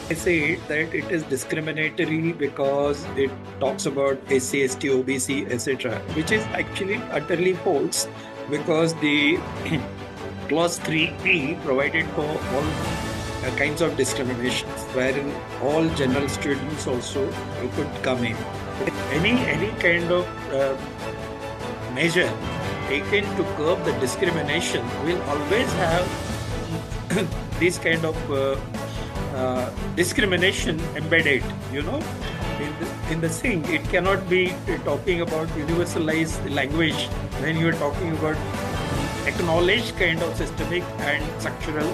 I say that it is discriminatory because it talks about SC, ST, OBC, etc., which is actually utterly false because the clause 3E provided for all kinds of discriminations, wherein all general students also could come in. Any kind of measure taken to curb the discrimination will always have this kind of discrimination embedded, in the thing. It cannot be talking about universalized language when you are talking about acknowledged kind of systemic and structural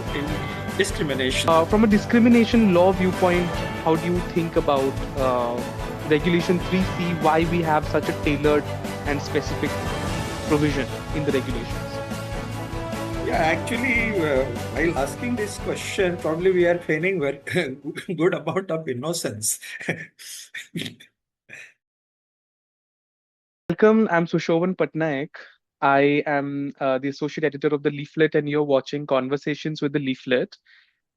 discrimination. From a discrimination law viewpoint, how do you think about Regulation 3C, why we have such a tailored and specific provision in the regulations? Yeah, actually, while asking this question, probably we are feigning very good amount of innocence. Welcome, I'm Sushovan Patnaik. I am the associate editor of the Leaflet, and you're watching Conversations with the Leaflet.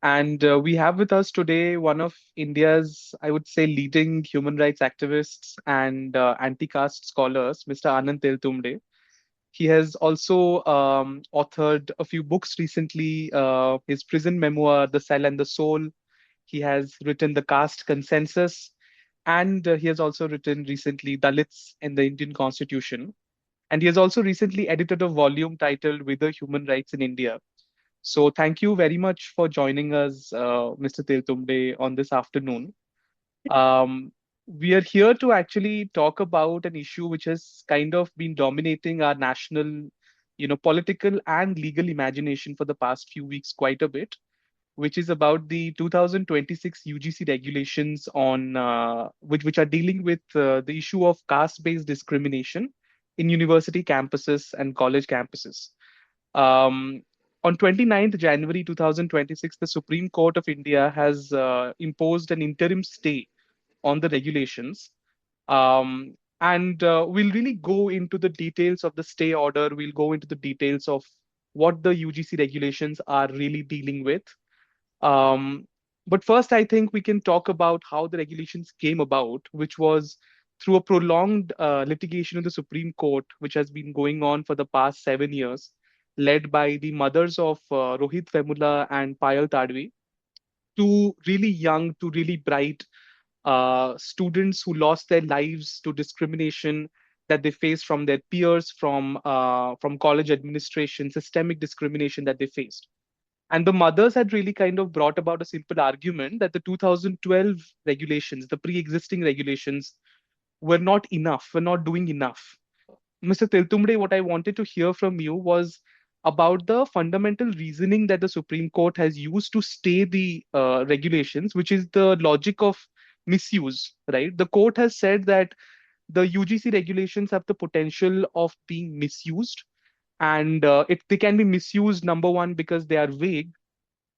And we have with us today one of India's, I would say, leading human rights activists and anti-caste scholars, Mr. Anand Teltumbde. He has also authored a few books recently, his prison memoir, The Cell and the Soul. He has written The Caste Consensus, and he has also written recently Dalits in the Indian Constitution. And he has also recently edited a volume titled Whether Human Rights in India. So thank you very much for joining us, Mr. Teltumbde, on this afternoon. Um, we are here to actually talk about an issue which has kind of been dominating our national, political and legal imagination for the past few weeks quite a bit, which is about the 2026 UGC regulations on which are dealing with the issue of caste-based discrimination in university campuses and college campuses. Um, on 29th January 2026, the Supreme Court of India has imposed an interim stay on the regulations. And we'll really go into the details of the stay order. We'll go into the details of what the UGC regulations are really dealing with. Um, but first, I think we can talk about how the regulations came about, which was through a prolonged litigation in the Supreme Court, which has been going on for the past 7 years, led by the mothers of Rohit Vemula and Payal Tadvi, two really young, two really bright students who lost their lives to discrimination that they faced from their peers, from college administration, systemic discrimination that they faced. And the mothers had really kind of brought about a simple argument that the 2012 regulations, the pre-existing regulations, were not enough, were not doing enough. Mr. Tiltumde, what I wanted to hear from you was about the fundamental reasoning that the Supreme Court has used to stay the regulations, which is the logic of misuse, right? The court has said that the UGC regulations have the potential of being misused, and they can be misused, number one, because they are vague,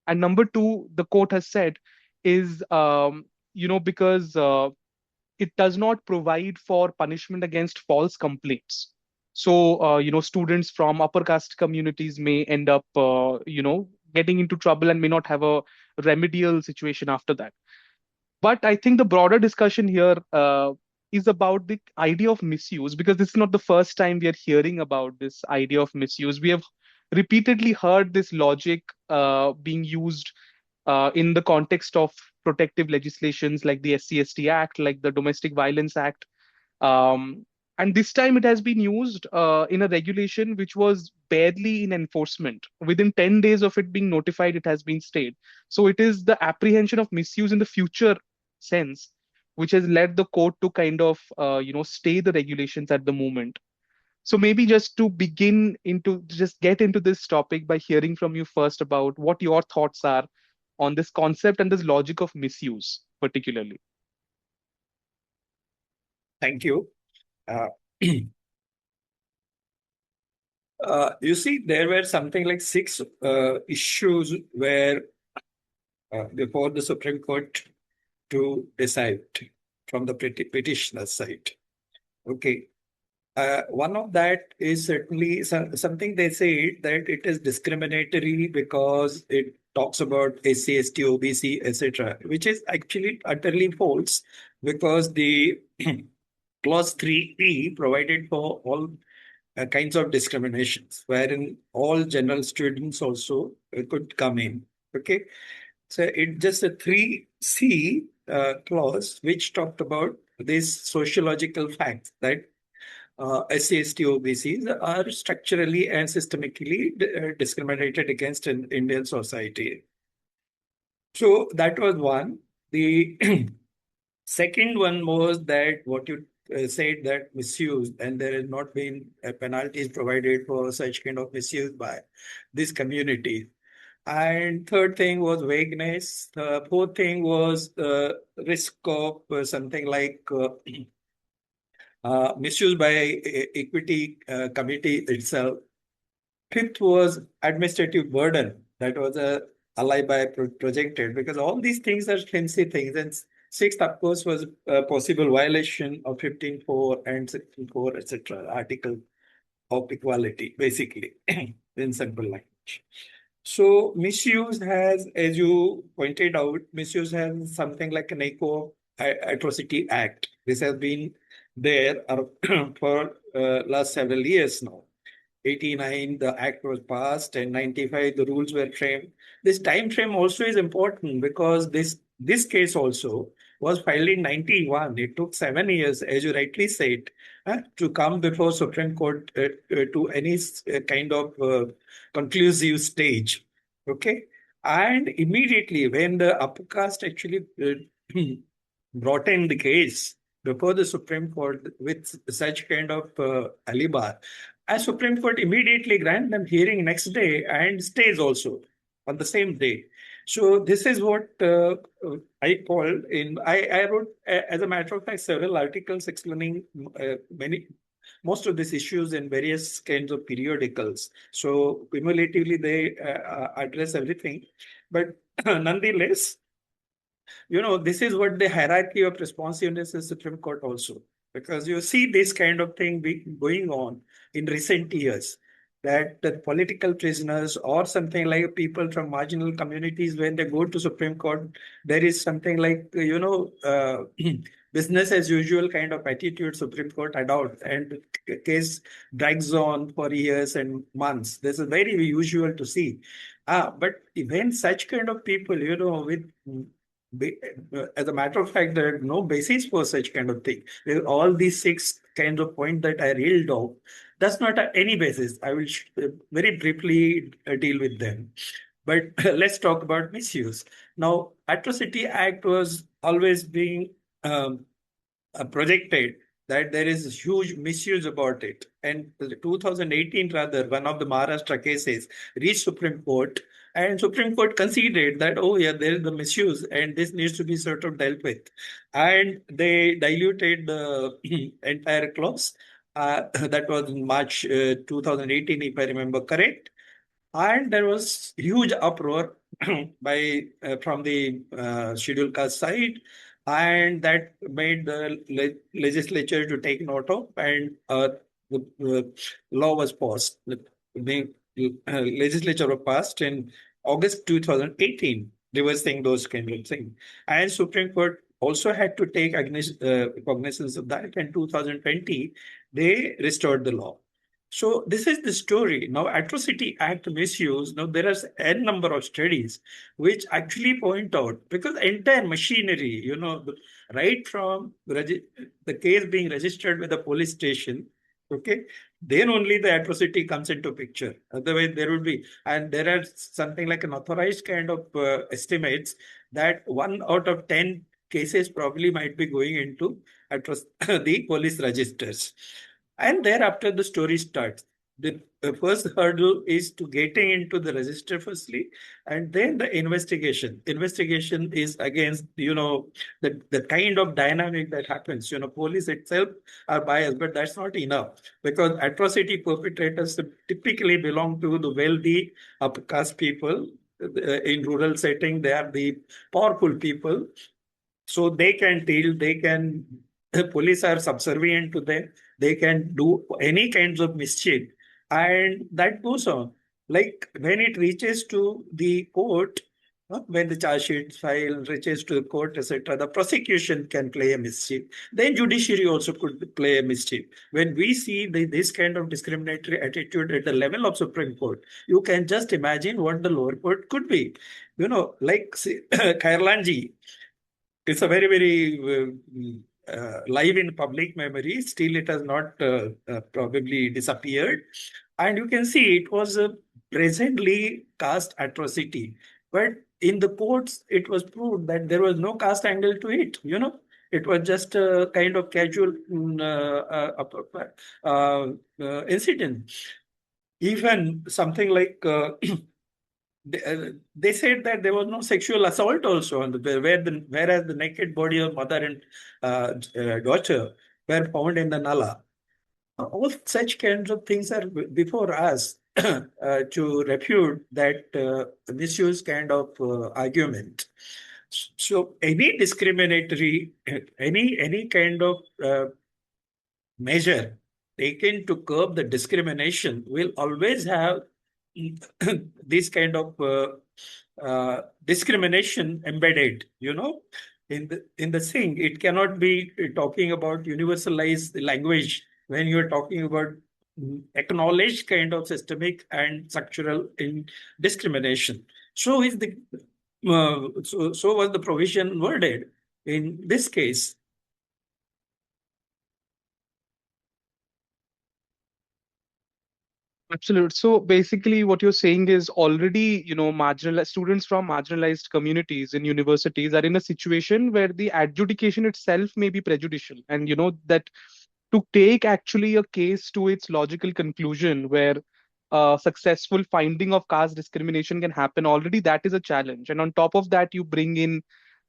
and number two, the court has said, is because it does not provide for punishment against false complaints. So students from upper caste communities may end up getting into trouble and may not have a remedial situation after that. But I think the broader discussion here is about the idea of misuse, because this is not the first time we are hearing about this idea of misuse. We have repeatedly heard this logic being used in the context of protective legislations like the SC/ST Act, like the Domestic Violence Act. And this time it has been used in a regulation which was barely in enforcement. Within 10 days of it being notified, it has been stayed. So it is the apprehension of misuse in the future sense which has led the court to kind of stay the regulations at the moment. So maybe just to begin into just get into this topic by hearing from you first about what your thoughts are on this concept and this logic of misuse particularly. Thank you. You see, there were something like 6 issues where before the Supreme Court to decide from the petitioner side. Okay. One of that is certainly something they say that it is discriminatory because it talks about SC, ST, OBC, etc., which is actually utterly false because the clause 3E provided for all kinds of discriminations, wherein all general students also could come in. Okay, so it's just a 3C clause which talked about these sociological facts that SC, ST, OBCs are structurally and systemically discriminated against in Indian society. So that was one. The second one was that what you said, that misuse, and there has not been penalties provided for such kind of misuse by this community. And third thing was vagueness. The fourth thing was risk of something like misuse by equity committee itself. Fifth was administrative burden. That was a alibi projected because all these things are fancy things. And sixth, of course, was a possible violation of 15.4 and 16.4, etc. Article of equality, basically, in simple language. So misuse has, as you pointed out, misuse has something like an echo atrocity act. This has been there for last several years now. 89 the act was passed, and 95 the rules were framed. This time frame also is important because this case also was filed in 91. It took 7 years, as you rightly said, to come before Supreme Court to any kind of conclusive stage. Okay, and immediately when the upper caste actually brought in the case before the Supreme Court with such kind of alibi, as Supreme Court immediately grant them hearing next day and stays also on the same day. So this is what I called in. I wrote, as a matter of fact, several articles explaining most of these issues in various kinds of periodicals. So cumulatively, they address everything. But nonetheless, this is what the hierarchy of responsiveness is Supreme Court also. Because you see this kind of thing going on in recent years, that the political prisoners or something like people from marginal communities, when they go to Supreme Court, there is something like, business as usual kind of attitude Supreme Court adopts, and the case drags on for years and months. This is very usual to see. But when such kind of people, with as a matter of fact, there are no basis for such kind of thing. With all these six kinds of points that I reeled off, that's not any basis. I will very briefly deal with them. But let's talk about misuse. Now, Atrocity Act was always being projected that there is huge misuse about it. And 2018, rather, one of the Maharashtra cases reached Supreme Court, and Supreme Court considered that, oh yeah, there is the misuse and this needs to be sort of dealt with. And they diluted the entire clause. That was in March 2018, if I remember correct. And there was huge uproar by from the scheduled caste side, and that made the legislature to take note of, and the law was passed. The legislature was passed in August 2018, reversing those kind of things. And Supreme Court also had to take cognizance of that. In 2020, they restored the law. So this is the story. Now, Atrocity Act misuse, now there are n number of studies which actually point out, because entire machinery, right from the case being registered with the police station, okay, then only the atrocity comes into picture. Otherwise, there would be, and there are something like an authorized kind of estimates that 1 out of 10 cases probably might be going into the police registers. And thereafter, the story starts. The first hurdle is to getting into the register firstly, and then the investigation. Investigation is against, the kind of dynamic that happens. Police itself are biased, but that's not enough, because atrocity perpetrators typically belong to the wealthy upper caste people. In rural setting, they are the powerful people. So they can deal, the police are subservient to them. They can do any kinds of mischief. And that goes on. Like when it reaches to the court, When the charge sheet file reaches to the court, etc., the prosecution can play a mischief. Then judiciary also could play a mischief. When we see this kind of discriminatory attitude at the level of Supreme Court, you can just imagine what the lower court could be. Like Khairlanji, it's a very live in public memory. Still, it has not probably disappeared. And you can see it was a presently caste atrocity. But in the courts, it was proved that there was no caste angle to it. It was just a kind of casual incident. Even something like they said that there was no sexual assault also on whereas the naked body of mother and daughter were found in the nala. All such kinds of things are before us to refute that misuse kind of argument. So any discriminatory, any kind of measure taken to curb the discrimination will always have this kind of discrimination embedded, in the thing. It cannot be talking about universalized language when you're talking about acknowledged kind of systemic and structural in discrimination. So is the so was the provision worded in this case. Absolutely. So basically, what you're saying is already, marginalized students from marginalized communities in universities are in a situation where the adjudication itself may be prejudicial, and that to take actually a case to its logical conclusion where successful finding of caste discrimination can happen, already that is a challenge. And on top of that, you bring in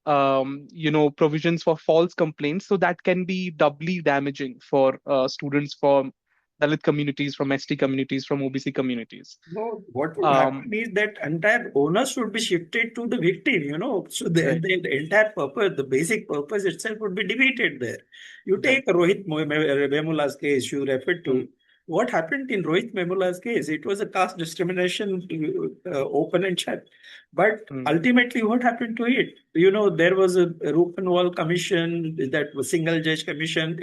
provisions for false complaints, so that can be doubly damaging for students from Dalit communities, from ST communities, from OBC communities. No, what would um, happen is that entire onus would be shifted to the victim. So right, the entire purpose, the basic purpose itself would be defeated there. You right. take Rohit Memula's case you referred Mm, to. What happened in Rohit Memula's case? It was a caste discrimination, open and shut. But mm, ultimately, what happened to it? There was a Rupanwal commission, that was single judge commission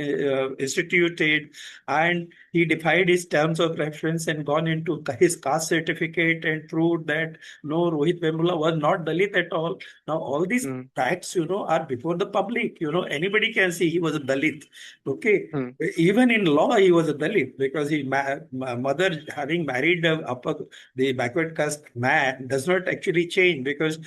instituted, and he defied his terms of reference and gone into his caste certificate and proved that no, Rohit Vemula was not Dalit at all. Now, all these mm, facts, are before the public. Anybody can see he was a Dalit. Okay. mm, Even in law, he was a Dalit because mother having married the backward caste man does not actually change because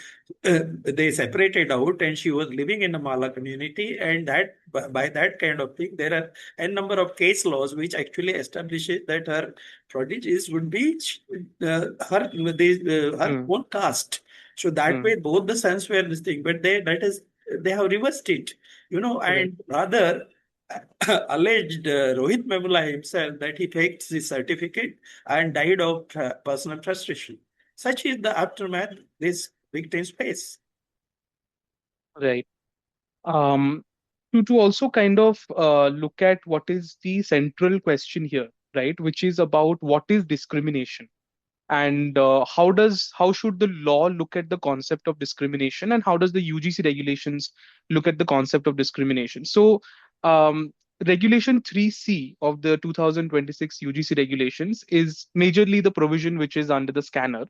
they separated out and she was living in a Mala community, and that by that kind of thing there are a number of case laws which actually establishes that her prodigies would be her mm, own caste. So that mm. way both the sons were this thing, but they have reversed it, Right. and rather alleged Rohit Memula himself that he faked the certificate and died of personal frustration. Such is the aftermath this victims face. Right. Um, to also kind of look at what is the central question here, right? Which is about what is discrimination, and how should the law look at the concept of discrimination, and how does the UGC regulations look at the concept of discrimination? So, um, Regulation 3C of the 2026 UGC regulations is majorly the provision which is under the scanner.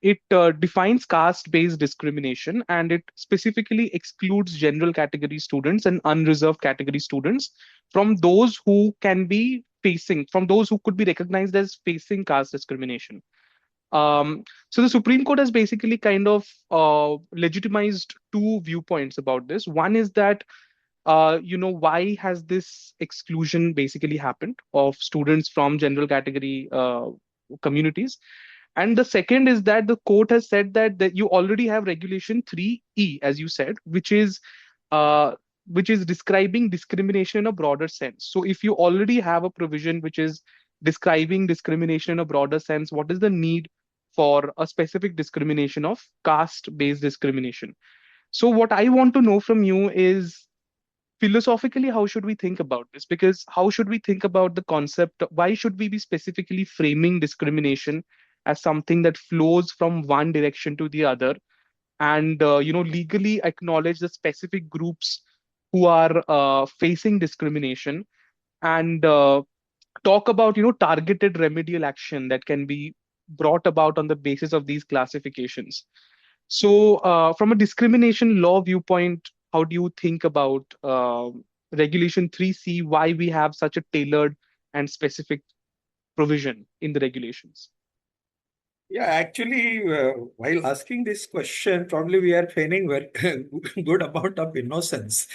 It defines caste-based discrimination, and it specifically excludes general category students and unreserved category students from those who from those who could be recognized as facing caste discrimination. So the Supreme Court has basically kind of legitimized two viewpoints about this. One is that, why has this exclusion basically happened of students from general category communities? And the second is that the court has said that you already have Regulation 3E, as you said, uh, which is describing discrimination in a broader sense. So if you already have a provision which is describing discrimination in a broader sense, what is the need for a specific discrimination of caste-based discrimination? So what I want to know from you is, philosophically, how should we think about this? Because how should we think about the concept? Why should we be specifically framing discrimination as something that flows from one direction to the other, and legally acknowledge the specific groups who are facing discrimination, and talk about targeted remedial action that can be brought about on the basis of these classifications. So from a discrimination law viewpoint, how do you think about regulation 3C, why we have such a tailored and specific provision in the regulations? Yeah, actually, while asking this question, probably we are feigning very good amount of innocence.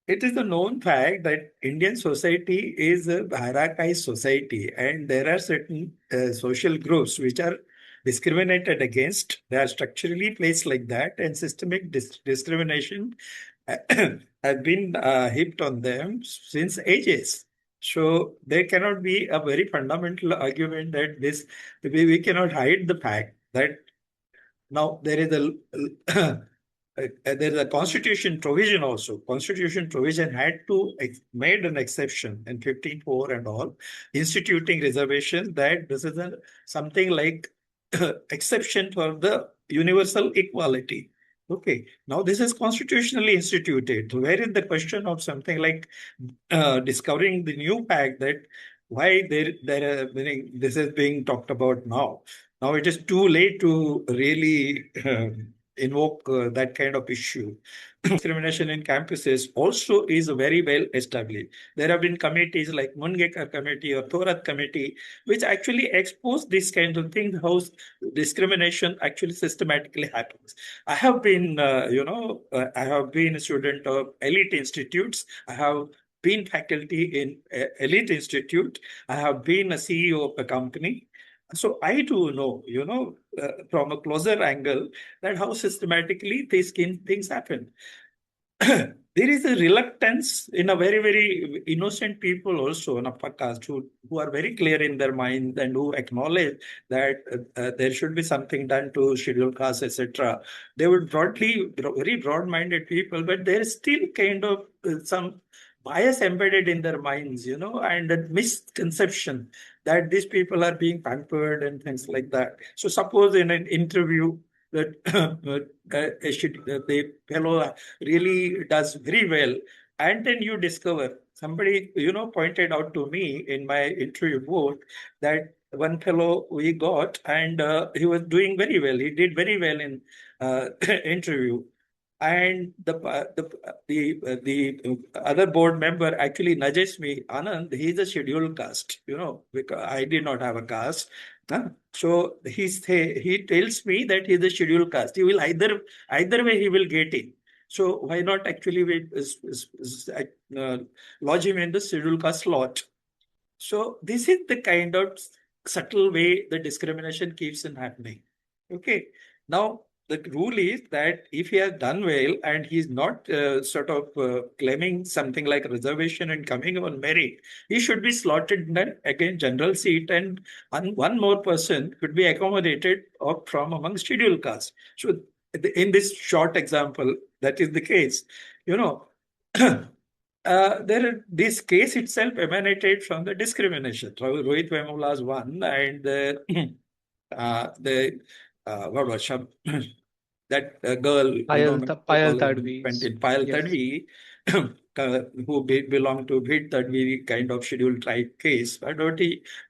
It is a known fact that Indian society is a hierarchized society, and there are certain social groups which are discriminated against. They are structurally placed like that, and systemic discrimination has been heaped on them since ages. So there cannot be a very fundamental argument that we cannot hide the fact that now there is there is a constitution provision also. Constitution provision had to made an exception in 15.4 and all, instituting reservations that this is something like exception for the universal equality. Okay, now this is constitutionally instituted. So where is the question of something like discovering the new fact that why this is being talked about now? Now it is too late to really invoke that kind of issue. Discrimination in campuses also is very well established. There have been committees like Mungekar Committee or Thorat Committee, which actually expose this kind of thing, how discrimination actually systematically happens. I have been, I have been a student of elite institutes. I have been faculty in elite institute. I have been a CEO of a company. So I do know, from a closer angle, that how systematically these things happen. There is a reluctance in a very, very innocent people also in upper caste who are very clear in their mind and who acknowledge that there should be something done to scheduled caste, etc. They would very broad-minded people, but there is still kind of some bias embedded in their minds, and a misconception that these people are being pampered and things like that. So suppose in an interview that the fellow really does very well, and then you discover somebody pointed out to me in my interview board that one fellow we got, and he was doing very well, he did very well in interview, and the other board member actually nudges me, Anand, he's a scheduled caste, because I did not have a caste. Huh? So he tells me that he's a scheduled caste. He will either way he will get in. So why not actually lodge him in the scheduled caste slot? So this is the kind of subtle way the discrimination keeps on happening. Okay. Now the rule is that if he has done well and he's not claiming something like reservation and coming on merit, he should be slotted in an again general seat, and one more person could be accommodated from among scheduled caste. So in this short example, that is the case. You know, this case itself emanated from the discrimination. Rohit Vemula's one, and the what was that girl, Payal went Tadvi's. in Payal Yes. Tadvi, who belonged to Bhid Tadvi kind of scheduled tribe case. But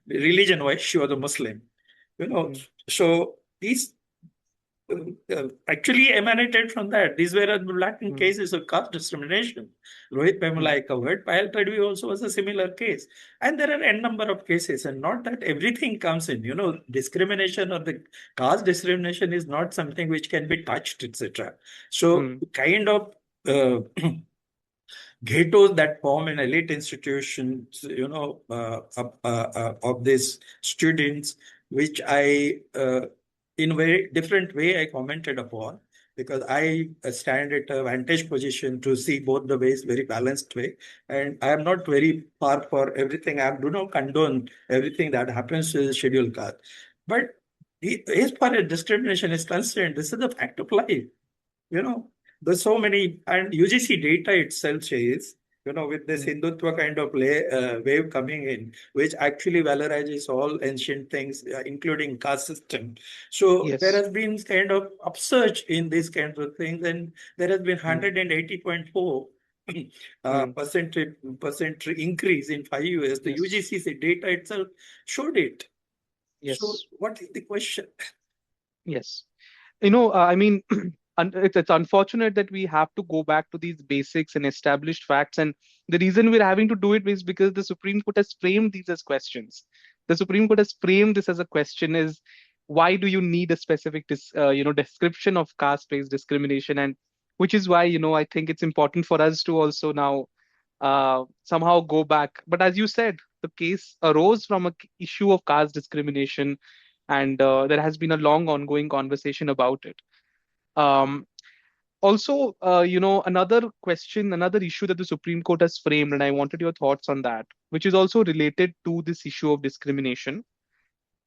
religion-wise, she was a Muslim. You know, Mm, so these actually emanated from that. These were black mm, cases of caste discrimination. Rohit Pemula mm, I covered. Payal Tadvi also was a similar case. And there are n number of cases, and not that everything comes in. Discrimination or the caste discrimination is not something which can be touched, etc. So, mm, kind of ghettos that form in elite institutions, of these students, which in a very different way, I commented upon, because I stand at a vantage position to see both the ways, very balanced way. And I am not very far for everything. I do not condone everything that happens to the scheduled caste. But as far as discrimination is concerned, this is a fact of life. You know, there's so many, and UGC data itself says with this Hindutva kind of wave coming in, which actually valorizes all ancient things, including caste system. So there Yes. has been kind of upsurge in these kinds of things, and there has been Mm. 180.4 Mm. percent increase in 5 years. The Yes. UGC data itself showed it. So Yes. what is the question? Yes. I mean, it's unfortunate that we have to go back to these basics and established facts. And the reason we're having to do it is because the Supreme Court has framed these as questions. The Supreme Court has framed this as a question: is why do you need a specific, description of caste-based discrimination? And which is why, I think it's important for us to also now somehow go back. But as you said, the case arose from a issue of caste discrimination, and there has been a long ongoing conversation about it. Um, Also, another question, another issue that the Supreme Court has framed, and I wanted your thoughts on that, which is also related to this issue of discrimination.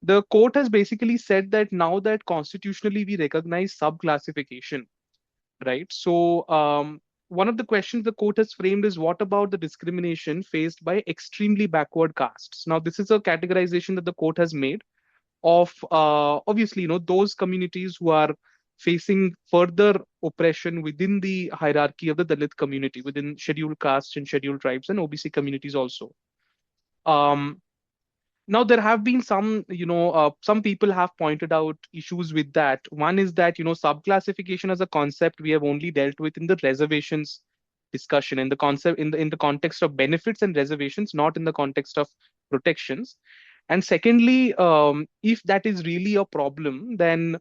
The court has basically said that now that constitutionally we recognize subclassification, right? So, one of the questions the court has framed is, what about the discrimination faced by extremely backward castes? Now, this is a categorization that the court has made of obviously, those communities who are facing further oppression within the hierarchy of the Dalit community, within scheduled castes and scheduled tribes and OBC communities also. Um, Now there have been some people have pointed out issues with that. One is that, subclassification as a concept we have only dealt with in the reservations discussion, in the concept, in the context of benefits and reservations, not in the context of protections. And secondly, if that is really a problem, then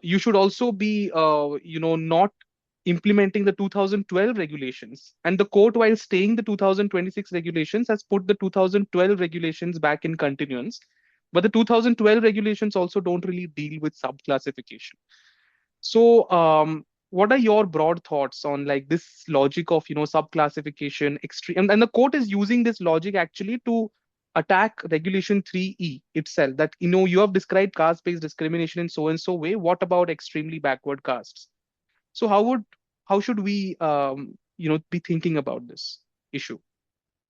you should also be, not implementing the 2012 regulations. And the court, while staying the 2026 regulations, has put the 2012 regulations back in continuance. But the 2012 regulations also don't really deal with subclassification. So, what are your broad thoughts on like this logic of subclassification, extreme, and the court is using this logic actually to attack Regulation 3E itself. That you have described caste-based discrimination in so and so way. What about extremely backward castes? So how should we be thinking about this issue?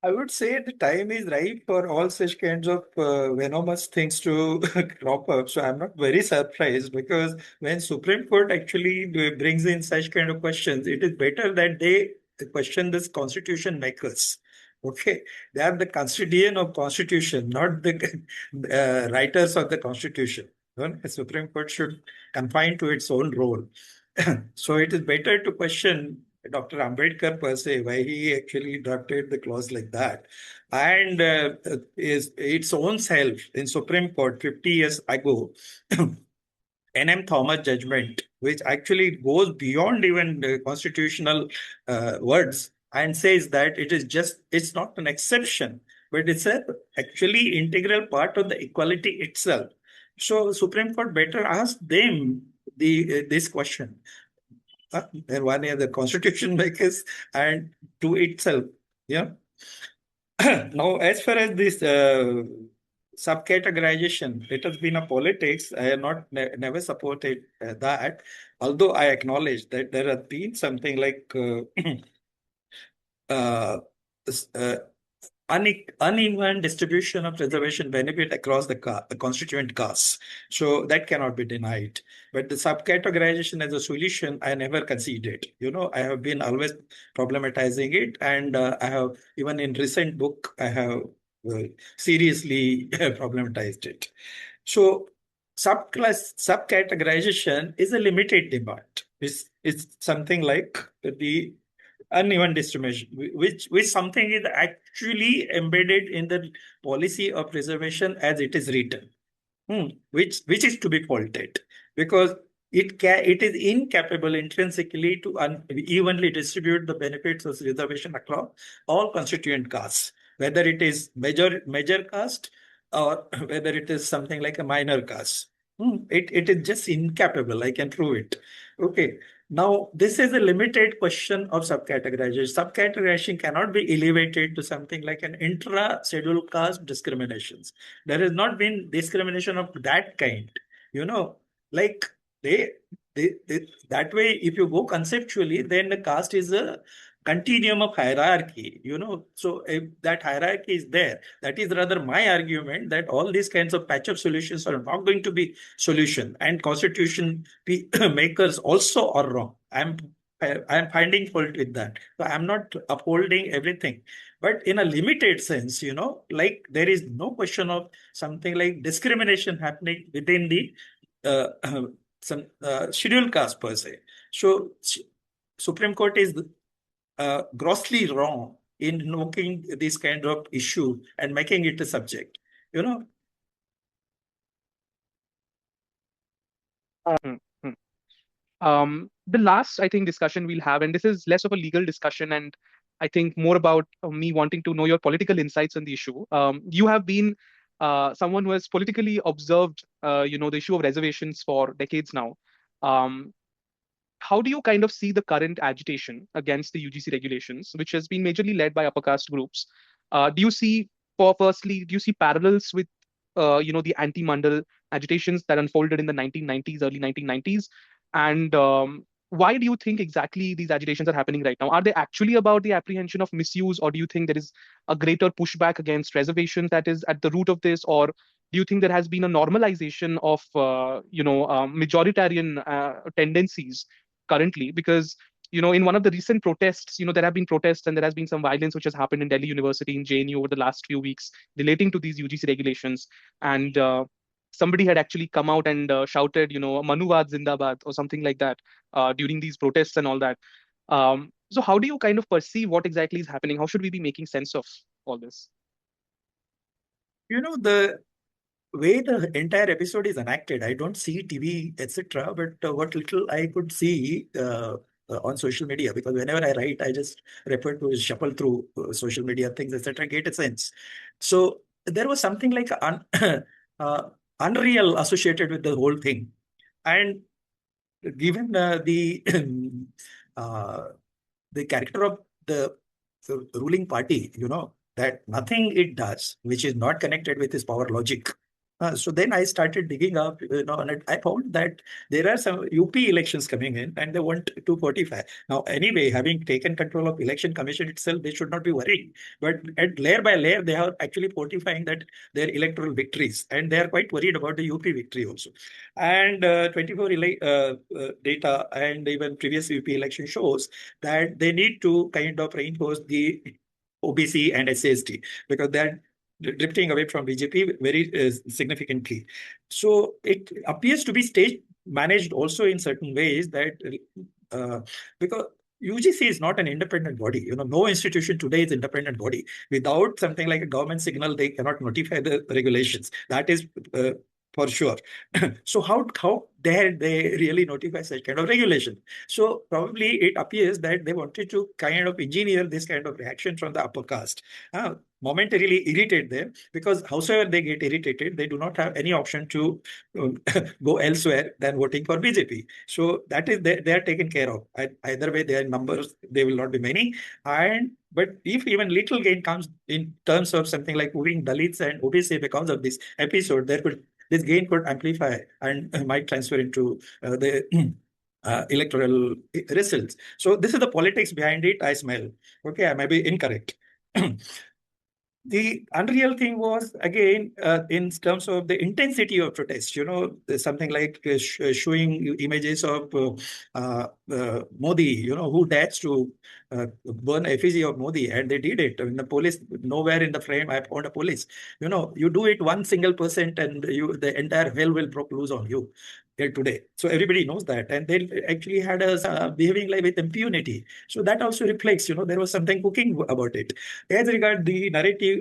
I would say the time is ripe for all such kinds of venomous things to crop up. So I'm not very surprised, because when Supreme Court actually brings in such kind of questions, it is better that they question this constitution makers. Okay, they are the constituent of constitution, not the writers of the constitution. The Supreme Court should confine to its own role. So it is better to question Dr. Ambedkar per se, why he actually drafted the clause like that. And is its own self in Supreme Court 50 years ago, N.M. Thomas judgment, which actually goes beyond even the constitutional words, and says that it's not an exception, but it's a actually integral part of the equality itself. So Supreme Court better ask them this question. And one is the constitution makers, and to itself. Yeah. Now, as far as this sub-categorization, it has been a politics. I have not never supported that, although I acknowledge that there has been something like uh, uh, uneven distribution of reservation benefit across the constituent castes. So that cannot be denied. But the subcategorization as a solution, I never conceded. I have been always problematizing it, and I have, even in recent book, I have uh, seriously problematized it. So subcategorization is a limited demand. It's something like the uneven distribution, which something is actually embedded in the policy of reservation as it is written, which is to be faulted, because it is incapable intrinsically to evenly distribute the benefits of reservation across all constituent castes, whether it is major caste or whether it is something like a minor caste. It is just incapable. I can prove it. Okay. Now, this is a limited question of subcategorization. Subcategorization cannot be elevated to something like an intra-scheduled caste discriminations. There has not been discrimination of that kind. You know, like they that way, if you go conceptually, then the caste is a continuum of hierarchy, so if that hierarchy is there, that is rather my argument that all these kinds of patch-up solutions are not going to be solution, and constitution makers also are wrong. I'm finding fault with that. So I'm not upholding everything, but in a limited sense, like there is no question of something like discrimination happening within the uh, some scheduled caste per se. So Supreme Court is grossly wrong in invoking this kind of issue and making it a subject. You know, Hmm, hmm. The last, I think, discussion we'll have, and this is less of a legal discussion, and I think more about me wanting to know your political insights on the issue. You have been someone who has politically observed, the issue of reservations for decades now. Um, how do you kind of see the current agitation against the UGC regulations, which has been majorly led by upper caste groups? Do you see, firstly, do you see parallels with, the anti-Mandal agitations that unfolded in the 1990s, early 1990s? And why do you think exactly these agitations are happening right now? Are they actually about the apprehension of misuse, or do you think there is a greater pushback against reservations that is at the root of this, or do you think there has been a normalization of, majoritarian tendencies currently? Because in one of the recent protests, there have been protests and there has been some violence which has happened in Delhi University, in JNU, over the last few weeks relating to these UGC regulations. And somebody had actually come out and shouted, Manuvad Zindabad or something like that during these protests and all that. So how do you kind of perceive what exactly is happening? How should we be making sense of all this? the way the entire episode is enacted, I don't see TV, etc. But what little I could see on social media, because whenever I write, I just refer to shuffle through social media things, etc. Get a sense. So there was something like uh, unreal associated with the whole thing, and given uh, the character of the ruling party, that nothing it does which is not connected with his power logic. So then I started digging up, and I found that there are some UP elections coming in and they want 245. Now, anyway, having taken control of election commission itself, they should not be worried. But at layer by layer, they are actually fortifying that their electoral victories, and they are quite worried about the UP victory also. And 24 data and even previous UP election shows that they need to kind of reinforce the OBC and SAST because they're drifting away from BJP very significantly. So it appears to be state managed also in certain ways that uh, because UGC is not an independent body. No institution today is independent body. Without something like a government signal, they cannot notify the regulations. That is for sure. So how dare they really notify such kind of regulation? So probably it appears that they wanted to kind of engineer this kind of reaction from the upper caste, momentarily irritate them, because howsoever they get irritated, they do not have any option to go elsewhere than voting for BJP. So that is they are taken care of. Either way, their numbers they will not be many, and but if even little gain comes in terms of something like moving Dalits and OBC because of this episode, this gain could amplify and might transfer into the electoral results. So this is the politics behind it, I smell. Okay, I may be incorrect. The unreal thing was again in terms of the intensity of protest. There's something like showing images of Modi, who dares to burn effigy of Modi, and they did it. I mean, the police, nowhere in the frame I found a police. You do it 1% and the entire hell will broke loose on you here today. So everybody knows that, and they actually had us behaving like with impunity. So that also reflects, there was something cooking about it. As regard the narrative,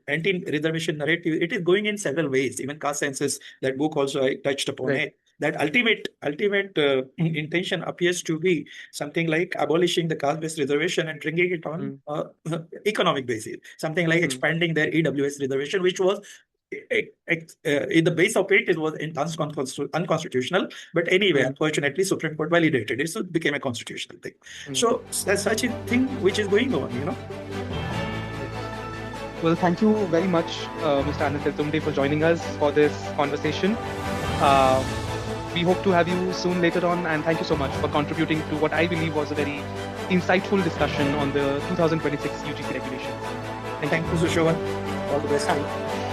anti-reservation narrative, it is going in several ways. Even caste census, that book also I touched upon Right. it. That ultimate intention appears to be something like abolishing the caste-based reservation and bringing it on Mm, economic basis. Something like mm, expanding their EWS reservation, which was in the base of it was unconstitutional. But anyway, mm, unfortunately, Supreme Court validated it, so it became a constitutional thing. mm. So there's such a thing which is going on. Right. Well, thank you very much, Mr. Anand Teltumbde, for joining us for this conversation. We hope to have you soon later on, and thank you so much for contributing to what I believe was a very insightful discussion on the 2026 UGC regulations. Thank you. Thank you, Sushovan. All the best. Thank you.